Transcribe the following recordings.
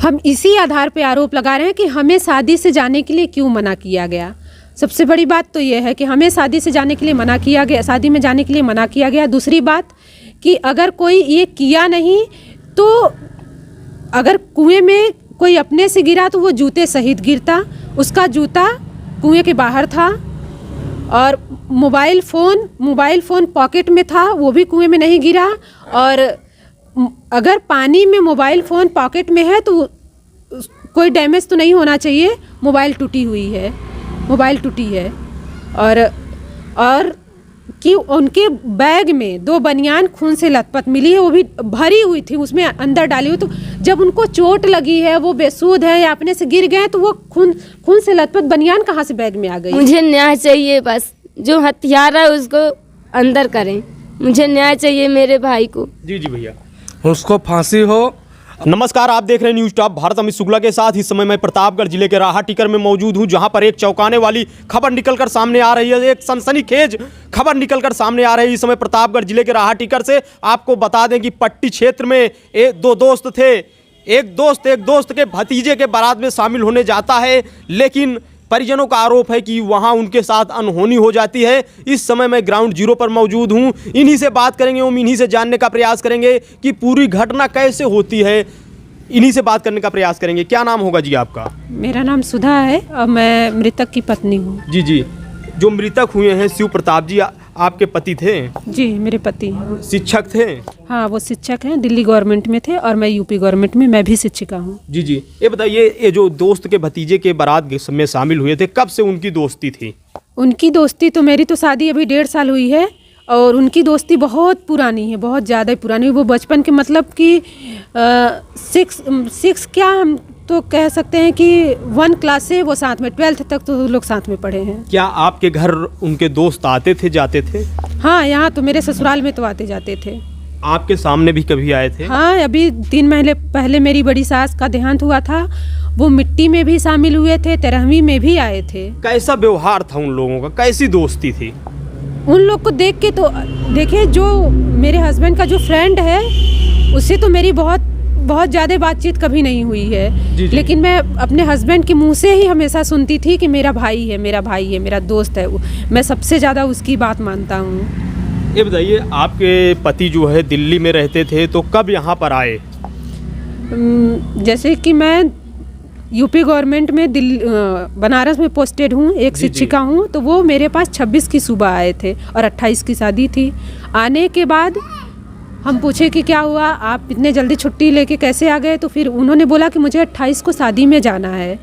हम इसी आधार पे आरोप लगा रहे हैं कि हमें शादी से जाने के लिए क्यों मना किया गया। सबसे बड़ी बात तो ये है कि हमें शादी से जाने के लिए मना किया गया, शादी में जाने के लिए मना किया गया। दूसरी बात कि अगर कोई ये किया नहीं तो अगर कुएं में कोई अपने से गिरा तो वो जूते सहित गिरता। उसका जूता कुएं के बाहर था और मोबाइल फ़ोन पॉकेट में था, वो भी कुएं में नहीं गिरा। और अगर पानी में मोबाइल फ़ोन पॉकेट में है तो कोई डैमेज तो नहीं होना चाहिए। मोबाइल टूटी है और कि उनके बैग में 2 बनियान खून से लथपथ मिली है, वो भी भरी हुई थी, उसमें अंदर डाली हुई। तो जब उनको चोट लगी है, वो बेसुध है या अपने से गिर गए तो वो खून से लथपथ बनियान कहाँ से बैग में आ गई? मुझे न्याय चाहिए, बस जो हत्यारा है उसको अंदर करें। मुझे न्याय चाहिए मेरे भाई को। जी भैया, उसको फांसी हो। नमस्कार, आप देख रहे हैं न्यूज़ टॉप भारत। अमित शुक्ला के साथ इस समय मैं प्रतापगढ़ जिले के राहा टीकर में मौजूद हूं, जहां पर एक चौंकाने वाली खबर निकलकर सामने आ रही है। एक सनसनीखेज खबर निकलकर सामने आ रही है इस समय प्रतापगढ़ जिले के राहा टीकर से। आपको बता दें कि पट्टी क्षेत्र में 2 दोस्त थे। एक दोस्त के भतीजे के बारात में शामिल होने जाता है, लेकिन परिजनों का आरोप है कि वहां उनके साथ अनहोनी हो जाती है। इस समय मैं ग्राउंड जीरो पर मौजूद हूं। इन्हीं से बात करेंगे, हम इन्हीं से जानने का प्रयास करेंगे कि पूरी घटना कैसे होती है। इन्हीं से बात करने का प्रयास करेंगे। क्या नाम होगा जी आपका? मेरा नाम सुधा है और मैं मृतक की पत्नी हूँ। जी, जो मृतक हुए हैं शिव प्रताप जी आपके पति थे? जी, मेरे पति हैं। शिक्षक थे? हाँ, वो शिक्षक हैं, दिल्ली गवर्नमेंट में थे और मैं यूपी गवर्नमेंट में, मैं भी शिक्षिका हूँ। जी, ये बताइए, ये जो दोस्त के भतीजे के बारात में शामिल हुए थे, कब से उनकी दोस्ती थी? उनकी दोस्ती तो, मेरी तो शादी अभी 1.5 साल हुई है और उनकी दोस्ती बहुत पुरानी है, बहुत ज़्यादा पुरानी। वो बचपन के मतलब कि 6 क्या हम तो कह सकते हैं कि 1 क्लास से वो साथ में, 12th तक तो लोग साथ में पढ़े हैं। क्या आपके घर उनके दोस्त आते थे, जाते थे? हाँ, यहाँ तो मेरे ससुराल में तो आते जाते थे। आपके सामने भी कभी आए थे? हाँ, अभी 3 महीने पहले मेरी बड़ी सास का देहांत हुआ था, वो मिट्टी में भी शामिल हुए थे, 13वीं में भी आए थे। कैसा व्यवहार था उन लोगों का, कैसी दोस्ती थी? उन लोग को देख के तो देखिए, जो मेरे हस्बैंड का जो फ्रेंड है उससे तो मेरी बहुत ज़्यादा बातचीत कभी नहीं हुई है। जी। लेकिन मैं अपने हस्बैंड के मुंह से ही हमेशा सुनती थी कि मेरा भाई है, मेरा दोस्त है। मैं सबसे ज़्यादा उसकी बात मानता हूँ। ये बताइए, आपके पति जो है दिल्ली में रहते थे, तो कब यहाँ पर आए? जैसे कि मैं यूपी गवर्नमेंट में बनारस में पोस्टेड हूँ, एक शिक्षिका हूँ, तो वो मेरे पास 26 की सुबह आए थे और 28 की शादी थी। आने के बाद हम पूछे कि क्या हुआ, आप इतने जल्दी छुट्टी लेके कैसे आ गए? तो फिर उन्होंने बोला कि मुझे 28 को शादी में जाना है।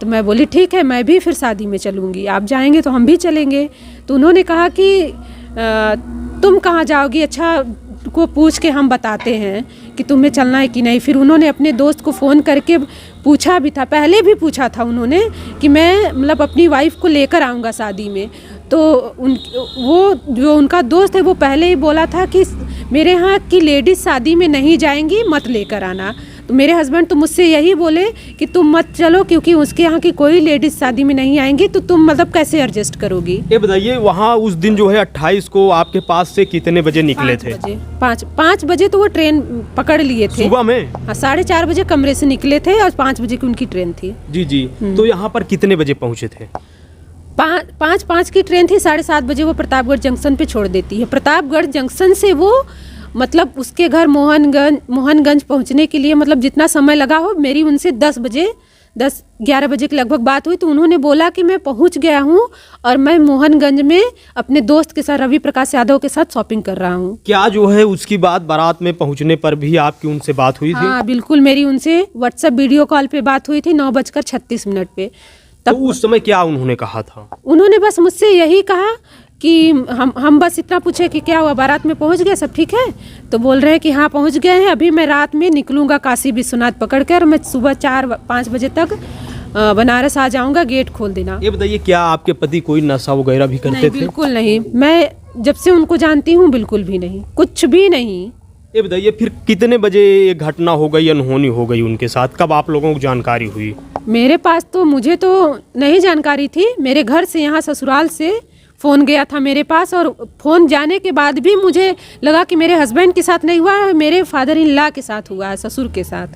तो मैं बोली ठीक है, मैं भी फिर शादी में चलूँगी, आप जाएंगे तो हम भी चलेंगे। तो उन्होंने कहा कि तुम कहाँ जाओगी, अच्छा को पूछ के हम बताते हैं कि तुम्हें चलना है कि नहीं। फिर उन्होंने अपने दोस्त को फ़ोन करके पूछा भी था, पहले भी पूछा था उन्होंने कि मैं मतलब अपनी वाइफ को लेकर आऊँगा शादी में। तो वो जो उनका दोस्त है वो पहले ही बोला था कि मेरे यहाँ की लेडीज़ शादी में नहीं जाएंगी, मत लेकर आना। तो मेरे हस्बैंड तो मुझसे यही बोले कि तुम मत चलो, क्योंकि उसके यहाँ की कोई लेडीज़ शादी में नहीं आएंगी, तो तुम मतलब कैसे एडजस्ट करोगी? ये बताइए, वहाँ उस दिन जो है 28 को आपके पास से कितने बजे निकले थे? 5 बजे तो वो ट्रेन पकड़ लिए थे सुबह में। हाँ, 4:30 बजे कमरे से निकले थे और 5 बजे की उनकी ट्रेन थी। जी। तो यहाँ पर कितने बजे पहुँचे थे? 5 की ट्रेन थी, 7:30 बजे वो प्रतापगढ़ जंक्शन पे छोड़ देती है। प्रतापगढ़ जंक्शन से वो मतलब उसके घर मोहनगंज पहुंचने के लिए मतलब जितना समय लगा हो, मेरी उनसे 10-11 बजे के लगभग बात हुई। तो उन्होंने बोला कि मैं पहुंच गया हूं और मैं मोहनगंज में अपने दोस्त के साथ, रवि प्रकाश यादव के साथ शॉपिंग कर रहा हूं। क्या जो है उसकी बात, बारात में पहुंचने पर भी आपकी उनसे बात हुई थी? हाँ, बिल्कुल, मेरी उनसे व्हाट्सएप वीडियो कॉल पे बात हुई थी 9:36 पे। तो उस समय क्या उन्होंने कहा था? उन्होंने बस मुझसे यही कहा कि हम बस इतना पूछे कि क्या हुआ, बारात में पहुंच गए, सब ठीक है? तो बोल रहे हैं कि हाँ पहुंच गए हैं, अभी मैं रात में निकलूंगा काशी विश्वनाथ पकड़ कर, मैं सुबह 4-5 बजे तक बनारस आ जाऊंगा, गेट खोल देना। ये बताइए, क्या आपके पति कोई नशा वगैरह भी करते थे? बिल्कुल नहीं, मैं जब से उनको जानती हूँ बिल्कुल भी नहीं, कुछ भी नहीं। ये बताइए, फिर कितने बजे ये घटना हो गई, अनहोनी हो गई उनके साथ, कब आप लोगों को जानकारी हुई? मेरे पास तो, मुझे तो नहीं जानकारी थी। मेरे घर से, यहाँ ससुराल से फ़ोन गया था मेरे पास, और फ़ोन जाने के बाद भी मुझे लगा कि मेरे हस्बैंड के साथ नहीं हुआ है, मेरे फादर इन लॉ के साथ हुआ है, ससुर के साथ।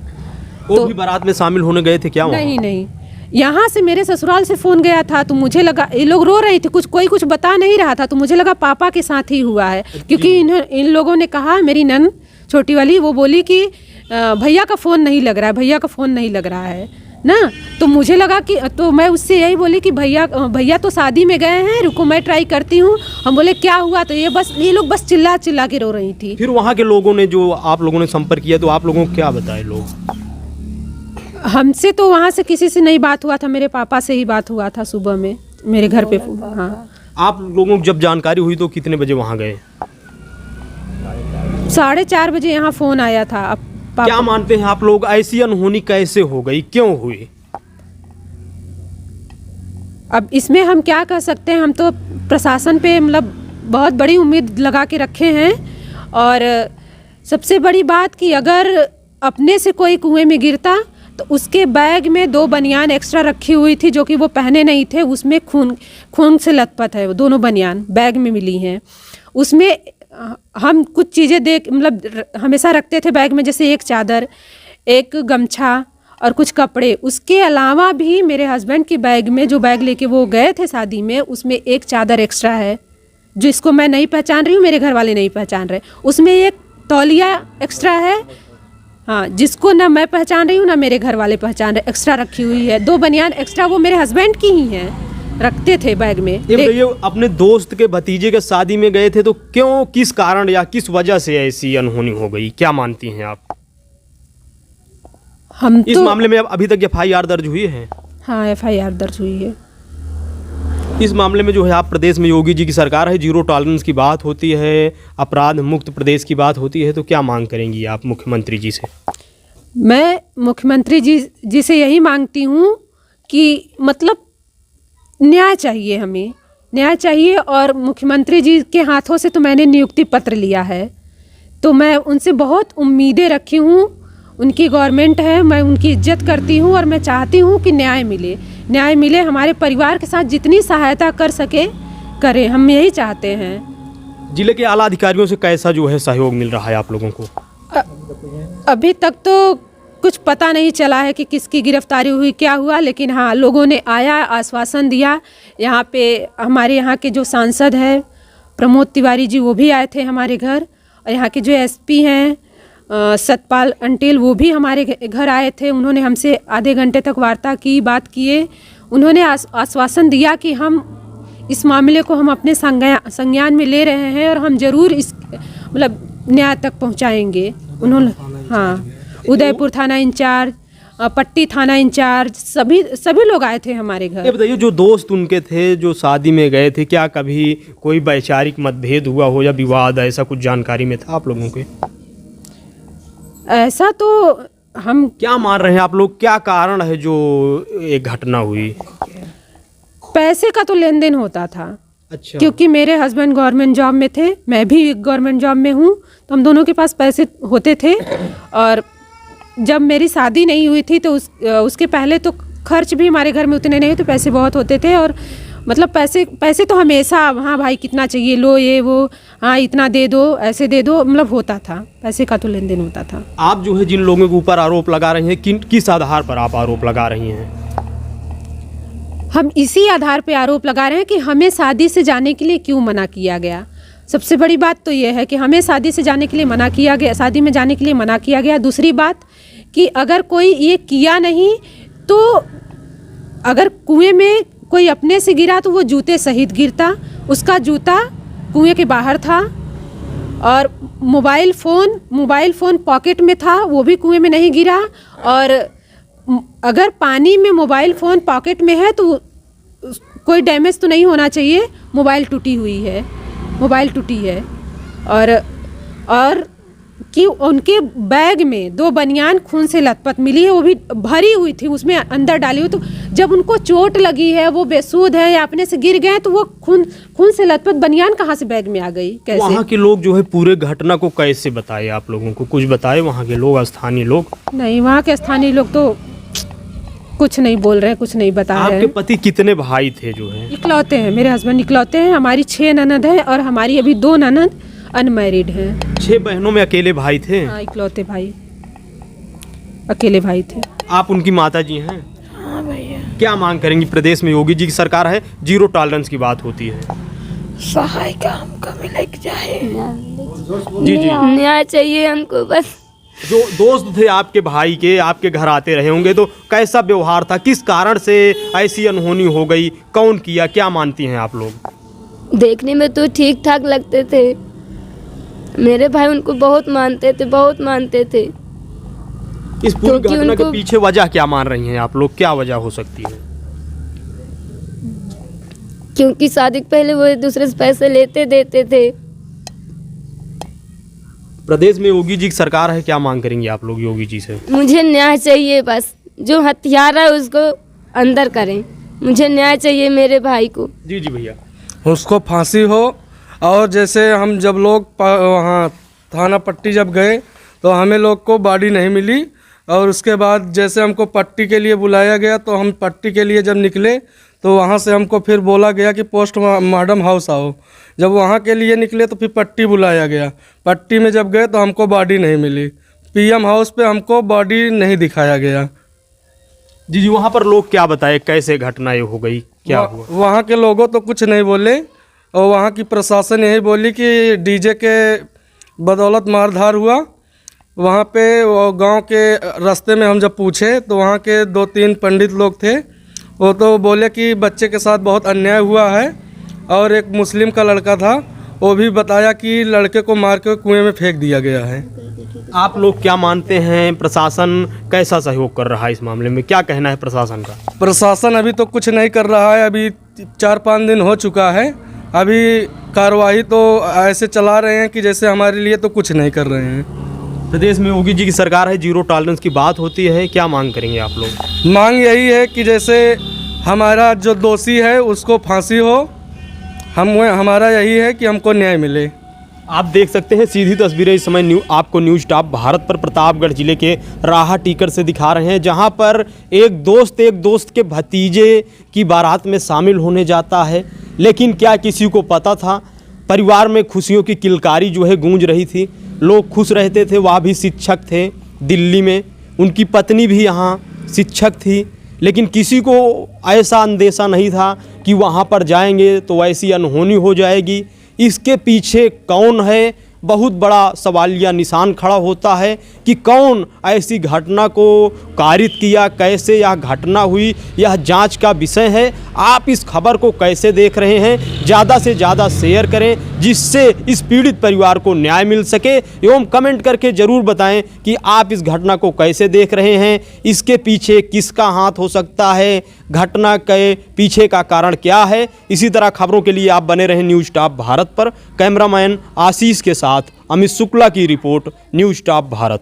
वो भी बारात में शामिल होने गए थे क्या वहाँ? नहीं नहीं, यहाँ से मेरे ससुराल से फ़ोन गया था तो मुझे लगा ये लोग रो रही थी, कोई कुछ बता नहीं रहा था, तो मुझे लगा पापा के साथ ही हुआ है, क्योंकि इन लोगों ने कहा, मेरी नन छोटी वाली वो बोली कि भैया का फ़ोन नहीं लग रहा है, भैया का फ़ोन नहीं लग रहा है ना। तो मुझे लगा कि, तो मैं उससे यही बोली कि भैया तो शादी में गए हैं, रुको मैं ट्राई करती हूँ। हम बोले क्या हुआ, तो ये लोग बस चिल्ला चिल्ला के रो रही थी। फिर वहाँ के लोगों ने, जो आप लोगों ने संपर्क किया, तो आप लोगों को क्या बताए लोग? हमसे तो वहाँ से किसी से नहीं बात हुआ था, मेरे पापा से ही बात हुआ था सुबह में मेरे घर पे। हाँ, आप लोगों को जब जानकारी हुई तो कितने बजे वहाँ गए? 4:30 बजे यहाँ फ़ोन आया था। अब क्या मानते हैं आप लोग, ऐसी अनहोनी कैसे हो गई, क्यों हुई? अब इसमें हम क्या कह सकते हैं, हम तो प्रशासन पे मतलब बहुत बड़ी उम्मीद लगा के रखे हैं। और सबसे बड़ी बात कि अगर अपने से कोई कुएं में गिरता तो उसके बैग में 2 बनियान एक्स्ट्रा रखी हुई थी जो कि वो पहने नहीं थे, उसमें खून से लथपथ है, वो दोनों बनियान बैग में मिली हैं। उसमें हम कुछ चीज़ें मतलब हमेशा रखते थे बैग में, जैसे एक चादर, एक गमछा और कुछ कपड़े। उसके अलावा भी मेरे हस्बैंड के बैग में, जो बैग लेके वो गए थे शादी में, उसमें एक चादर एक्स्ट्रा है जिसको मैं नहीं पहचान रही हूँ, मेरे घर वाले नहीं पहचान रहे। उसमें एक तौलिया एक्स्ट्रा है, हाँ, जिसको ना मैं पहचान रही हूँ ना मेरे घर वाले पहचान रहे, एक्स्ट्रा रखी हुई है। 2 बनियान एक्स्ट्रा वो मेरे हस्बैंड की ही हैं, रखते थे बैग में। ये अपने दोस्त के भतीजे के शादी में गए थे, तो क्यों, किस कारण या किस वजह से ऐसी अनहोनी हो गई, क्या मानती हैं आप? हम इस मामले में अभी तक FIR दर्ज हुई है? हाँ, FIR दर्ज हुई है। इस मामले में जो है, आप प्रदेश में योगी जी की सरकार है, 0 टॉलरेंस की बात होती है, अपराध मुक्त प्रदेश की बात होती है, तो क्या मांग करेंगी आप मुख्यमंत्री जी से? मैं मुख्यमंत्री जी से यही मांगती हूँ कि मतलब न्याय चाहिए, हमें न्याय चाहिए। और मुख्यमंत्री जी के हाथों से तो मैंने नियुक्ति पत्र लिया है, तो मैं उनसे बहुत उम्मीदें रखी हूँ। उनकी गवर्नमेंट है, मैं उनकी इज्जत करती हूँ और मैं चाहती हूँ कि न्याय मिले, हमारे परिवार के साथ जितनी सहायता कर सके करें, हम यही चाहते हैं। जिले के आला अधिकारियों से कैसा जो है सहयोग मिल रहा है आप लोगों को? अभी तक तो कुछ पता नहीं चला है कि किसकी गिरफ्तारी हुई, क्या हुआ, लेकिन हाँ, लोगों ने आया, आश्वासन दिया। यहाँ पे हमारे यहाँ के जो सांसद हैं प्रमोद तिवारी जी, वो भी आए थे हमारे घर, और यहाँ के जो SP हैं सतपाल अंटेल, वो भी हमारे घर आए थे। उन्होंने हमसे आधे घंटे तक वार्ता की, बात किए। उन्होंने आश्वासन दिया कि हम इस मामले को हम अपने संज्ञान में ले रहे हैं और हम ज़रूर इस मतलब न्याय तक पहुंचाएंगे। उन्होंने, हाँ, उदयपुर थाना इंचार्ज, पट्टी थाना इंचार्ज, सभी लोग आए थे हमारे घर। ये बताइए, जो दोस्त उनके थे जो शादी में गए थे, क्या कभी कोई वैचारिक मतभेद हुआ हो या विवाद, ऐसा कुछ जानकारी में था आप लोगों के? ऐसा तो हम क्या मान रहे हैं आप लोग, क्या कारण है जो एक घटना हुई? पैसे का तो लेन देन होता था। अच्छा। क्योंकि मेरे हस्बैंड गवर्नमेंट जॉब में थे, मैं भी गवर्नमेंट जॉब में हूँ, तो हम दोनों के पास पैसे होते थे। और जब मेरी शादी नहीं हुई थी तो उसके पहले तो खर्च भी हमारे घर में उतने नहीं, तो पैसे बहुत होते थे। और मतलब पैसे तो हमेशा, हाँ भाई कितना चाहिए, लो ये वो, हाँ इतना दे दो, ऐसे दे दो, मतलब होता था, पैसे का तो लेन देन होता था। आप जो है जिन लोगों के ऊपर आरोप लगा रही हैं, किस आधार पर आप आरोप लगा रही हैं? हम इसी आधार पे आरोप लगा रहे हैं कि हमें शादी से जाने के लिए क्यों मना किया गया। सबसे बड़ी बात तो ये है कि हमें शादी से जाने के लिए मना किया गया, शादी में जाने के लिए मना किया गया। दूसरी बात कि अगर कोई ये किया नहीं, तो अगर कुएं में कोई अपने से गिरा तो वो जूते सहित गिरता, उसका जूता कुएं के बाहर था। और मोबाइल फ़ोन पॉकेट में था, वो भी कुएं में नहीं गिरा। और अगर पानी में मोबाइल फ़ोन पॉकेट में है तो कोई डैमेज तो नहीं होना चाहिए, मोबाइल टूटी है। और कि उनके बैग में 2 बनियान खून से लथपथ मिली है, वो भी भरी हुई थी, उसमें अंदर डाली हुई। तो जब उनको चोट लगी है, वो बेसुध है या अपने से गिर गए, तो वो खून से लथपथ बनियान कहाँ से बैग में आ गई, कैसे? वहाँ के लोग जो है पूरे घटना को कैसे बताए आप लोगों को, कुछ बताए वहाँ के लोग, स्थानीय लोग? नहीं, वहाँ के स्थानीय लोग तो कुछ नहीं बोल रहे, कुछ नहीं बता रहे। आपके पति कितने भाई थे जो है? इकलौते हैं, मेरे हस्बैंड इकलौते हैं। हमारी 6 ननद है और हमारी अभी 2 ननद अनमैरिड हैं। 6 बहनों में अकेले भाई थे? हाँ, इकलौते भाई। अकेले भाई थे। आप उनकी माता जी हैं? हाँ भैया, क्या मांग करेंगी? प्रदेश में योगी जी की सरकार है, जीरो टॉलरेंस की बात होती है। सहाय का हमको मिले जाए। जी जी। न्याय चाहिए हमको बस। जो दोस्त थे आपके भाई के, आपके घर आते रहे होंगे, तो कैसा व्यवहार था? किस कारण से ऐसी अनहोनी हो गई? कौन किया? क्या मानती हैं आप लोग? देखने में तो ठीक ठाक लगते थे, मेरे भाई उनको बहुत मानते थे, बहुत मानते थे। इस पूरी क्योंकि घटना के उनको- पीछे वजह क्या मान रही हैं आप लोग? क्या वजह हो सकती है? क्योंकि शादी के पहले वो एक दूसरे से पैसे लेते देते थे। प्रदेश में योगी जी की सरकार है, क्या मांग करेंगे आप लोग योगी जी से? मुझे न्याय चाहिए बस, जो हत्यारा है उसको अंदर करें। मुझे न्याय चाहिए मेरे भाई को। जी जी भैया। उसको फांसी हो। और जैसे हम जब लोग वहाँ थाना पट्टी जब गए तो हमें लोग को बॉडी नहीं मिली, और उसके बाद जैसे हमको पट्टी के लिए बुलाया गया तो हम पट्टी के लिए जब निकले तो वहाँ से हमको फिर बोला गया कि पोस्टमार्टम हाउस आओ। जब वहाँ के लिए निकले तो फिर पट्टी बुलाया गया। पट्टी में जब गए तो हमको बॉडी नहीं मिली। पीएम हाउस पे हमको बॉडी नहीं दिखाया गया। जी जी। वहाँ पर लोग क्या बताए, कैसे घटना ये हो गई, क्या हुआ? वहाँ के लोगों तो कुछ नहीं बोले, और वहाँ की प्रशासन यही बोली कि डीजे के बदौलत मारधार हुआ। वहाँ पे वो गांव के रास्ते में हम जब पूछे तो वहाँ के 2-3 पंडित लोग थे, वो तो बोले कि बच्चे के साथ बहुत अन्याय हुआ है। और एक मुस्लिम का लड़का था, वो भी बताया कि लड़के को मार के कुएं में फेंक दिया गया है। आप लोग क्या मानते हैं, प्रशासन कैसा सहयोग कर रहा है इस मामले में? क्या कहना है प्रशासन का? प्रशासन अभी तो कुछ नहीं कर रहा है। अभी 4-5 दिन हो चुका है। अभी कार्रवाई तो ऐसे चला रहे हैं कि जैसे हमारे लिए तो कुछ नहीं कर रहे हैं। प्रदेश में योगी जी की सरकार है, जीरो टॉलरेंस की बात होती है, क्या मांग करेंगे आप लोग? मांग यही है कि जैसे हमारा जो दोषी है उसको फांसी हो। हमारा यही है कि हमको न्याय मिले। आप देख सकते हैं सीधी तस्वीरें इस समय आपको न्यूज़ टॉप भारत पर प्रतापगढ़ जिले के राहा टीकर से दिखा रहे हैं, जहां पर एक दोस्त के भतीजे की बारात में शामिल होने जाता है। लेकिन क्या किसी को पता था? परिवार में खुशियों की किलकारी जो है गूंज रही थी, लोग खुश रहते थे। वह भी शिक्षक थे दिल्ली में, उनकी पत्नी भी यहाँ शिक्षक थी, लेकिन किसी को ऐसा अंदेशा नहीं था कि वहाँ पर जाएंगे तो ऐसी अनहोनी हो जाएगी। इसके पीछे कौन है? बहुत बड़ा सवालिया निशान खड़ा होता है कि कौन ऐसी घटना को कारित किया, कैसे यह घटना हुई, यह जांच का विषय है। आप इस खबर को कैसे देख रहे हैं? ज़्यादा से ज़्यादा शेयर करें जिससे इस पीड़ित परिवार को न्याय मिल सके, एवं कमेंट करके ज़रूर बताएं कि आप इस घटना को कैसे देख रहे हैं, इसके पीछे किसका हाथ हो सकता है, घटना के पीछे का कारण क्या है। इसी तरह खबरों के लिए आप बने रहें न्यूज़ टॉप भारत पर। कैमरामैन आशीष के साथ अमित शुक्ला की रिपोर्ट, न्यूज़ टॉप भारत।